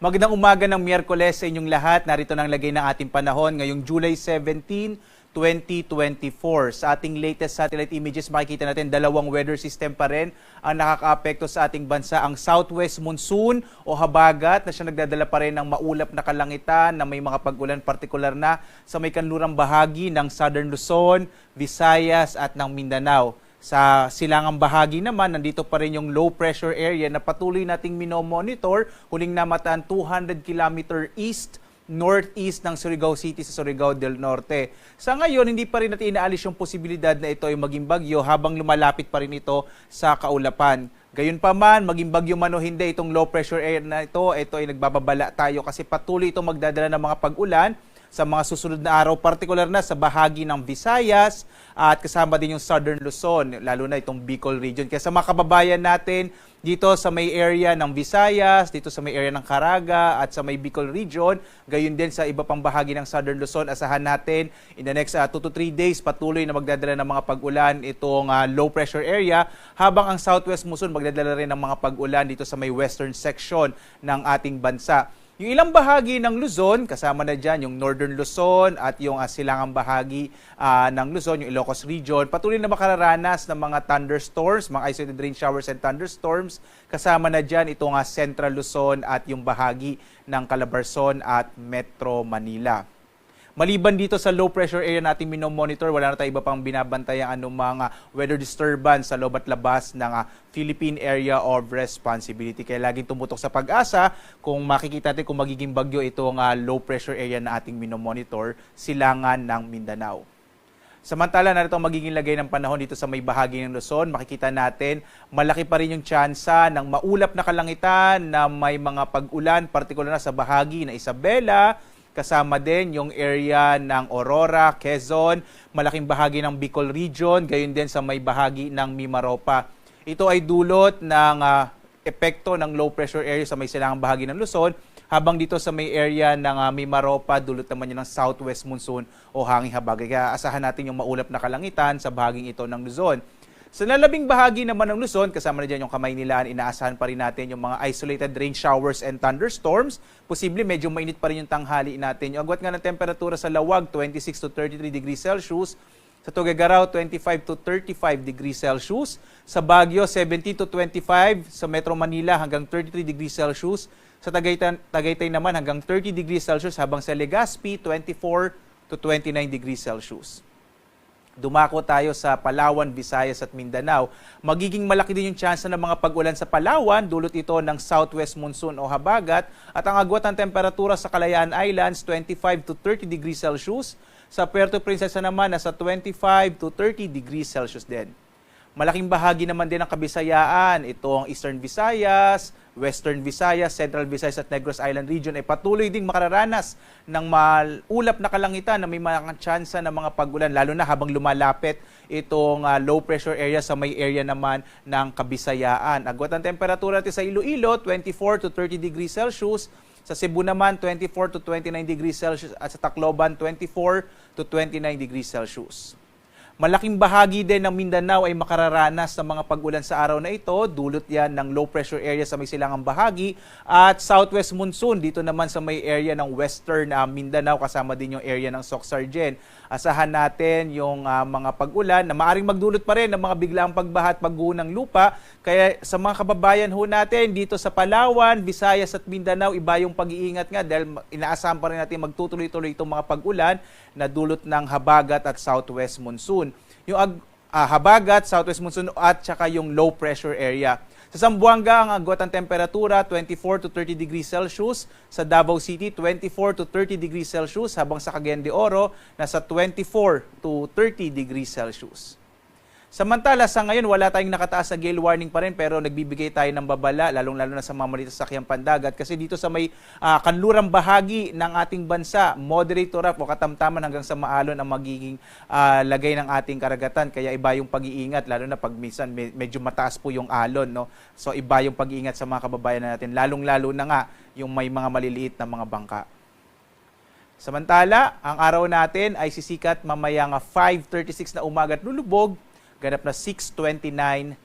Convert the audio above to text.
Magandang umaga ng Miyerkules sa inyong lahat. Narito na ang lagay ng ating panahon ngayong July 17, 2024. Sa ating latest satellite images, makikita natin dalawang weather system pa rin ang nakakaapekto sa ating bansa. Ang southwest monsoon o habagat na siya nagdadala pa rin ng maulap na kalangitan na may mga pag-ulan partikular na sa may kanlurang bahagi ng Southern Luzon, Visayas at ng Mindanao. Sa silangang bahagi naman, nandito pa rin yung low pressure area na patuloy nating minomonitor. Huling namataan 200 km east-northeast ng Surigao City sa Surigao del Norte. Sa ngayon, hindi pa rin natin inaalis yung posibilidad na ito ay maging bagyo habang lumalapit pa rin ito sa kaulapan. Gayunpaman, maging bagyo man o hindi itong low pressure area na ito ay nagbababala tayo kasi patuloy itong magdadala ng mga pag-ulan sa mga susunod na araw, partikular na sa bahagi ng Visayas at kasama din yung Southern Luzon, lalo na itong Bicol region. Kaya sa mga kababayan natin dito sa may area ng Visayas, dito sa may area ng Caraga at sa may Bicol region, gayon din sa iba pang bahagi ng Southern Luzon, asahan natin in the next 2 to 3 days patuloy na magdadala ng mga pag-ulan itong low pressure area, habang ang southwest monsoon magdadala rin ng mga pag-ulan dito sa may western section ng ating bansa. Yung ilang bahagi ng Luzon, kasama na dyan yung Northern Luzon at yung silangang bahagi ng Luzon, yung Ilocos region, patuloy na makararanas ng mga thunderstorms, mga isolated rain showers and thunderstorms. Kasama na dyan itong Central Luzon at yung bahagi ng Calabarzon at Metro Manila. Maliban dito sa low pressure area natin minomonitor, wala na tayo iba pang binabantayan mga weather disturbance sa loob at labas ng Philippine Area of Responsibility. Kaya laging tumutok sa Pag-asa kung makikita natin kung magiging bagyo itong low pressure area na ating minomonitor, silangan ng Mindanao. Samantala, narito ang magiging lagay ng panahon dito sa may bahagi ng Luzon. Makikita natin, malaki pa rin yung tsansa ng maulap na kalangitan na may mga pag-ulan, partikular na sa bahagi na Isabela. Kasama din yung area ng Aurora, Quezon, malaking bahagi ng Bicol region, gayon din sa may bahagi ng Mimaropa. Ito ay dulot ng epekto ng low pressure area sa may silangang bahagi ng Luzon, habang dito sa may area ng Mimaropa, dulot naman yun ng southwest monsoon o hanging habagat. Kaya asahan natin yung maulap na kalangitan sa bahaging ito ng Luzon. Sa nalabing bahagi naman ng Luzon, kasama na dyan yung Kamaynilaan, inaasahan pa rin natin yung mga isolated rain showers and thunderstorms. Posible medyo mainit pa rin yung tanghali natin. Yung agwat nga ng temperatura sa Lawag, 26 to 33 degrees Celsius. Sa Tuguegarao, 25 to 35 degrees Celsius. Sa Baguio, 17 to 25. Sa Metro Manila, hanggang 33 degrees Celsius. Sa Tagaytay naman, hanggang 30 degrees Celsius. Habang sa Legazpi, 24 to 29 degrees Celsius. Dumako tayo sa Palawan, Visayas at Mindanao. Magiging malaki din yung tsansa ng mga pag-ulan sa Palawan, dulot ito ng southwest monsoon o habagat, at ang agwat ng temperatura sa Kalayaan Islands, 25 to 30 degrees Celsius. Sa Puerto Princesa naman, nasa 25 to 30 degrees Celsius din. Malaking bahagi naman din ng Kabisayaan, itong Eastern Visayas, Western Visayas, Central Visayas at Negros Island region ay patuloy ding makararanas ng maulap na kalangitan na may mga tsansa ng mga pag-ulan, lalo na habang lumalapit itong low pressure area sa may area naman ng Kabisayaan. Agwat ang temperatura natin sa Iloilo, 24 to 30 degrees Celsius. Sa Cebu naman, 24 to 29 degrees Celsius at sa Tacloban, 24 to 29 degrees Celsius. Malaking bahagi din ng Mindanao ay makararanas ng mga pag-ulan sa araw na ito. Dulot yan ng low pressure area sa may silangang bahagi at southwest monsoon dito naman sa may area ng western Mindanao, kasama din yung area ng Soc-Sargen. Asahan natin yung mga pag-ulan na maaring magdulot pa rin ng mga biglaang pagbaha at pagguho ng lupa. Kaya sa mga kababayan ho natin dito sa Palawan, Visayas at Mindanao, iba yung pag-iingat nga dahil inaasahan pa rin natin magtutuloy-tuloy itong mga pag-ulan na dulot ng habagat at southwest monsoon. Yung habagat, southwest monsoon at saka yung low pressure area. Sa Zamboanga, ang agwat ng temperatura 24 to 30 degrees Celsius. Sa Davao City, 24 to 30 degrees Celsius. Habang sa Cagayan de Oro, nasa 24 to 30 degrees Celsius. Samantala, sa ngayon, wala tayong nakataas sa gale warning pa rin, pero nagbibigay tayo ng babala, lalong-lalo na sa mga maliit sa sakyang pandagat. Kasi dito sa may kanlurang bahagi ng ating bansa, moderate to rough o katamtaman hanggang sa maalon ang magiging lagay ng ating karagatan. Kaya iba yung pag-iingat, lalo na pag minsan medyo mataas po yung alon. No? So iba yung pag-iingat sa mga kababayan natin, lalong-lalo na nga yung may mga maliliit na mga bangka. Samantala, ang araw natin ay sisikat mamayang 5:36 na umaga at lulubog, ganap na 6:29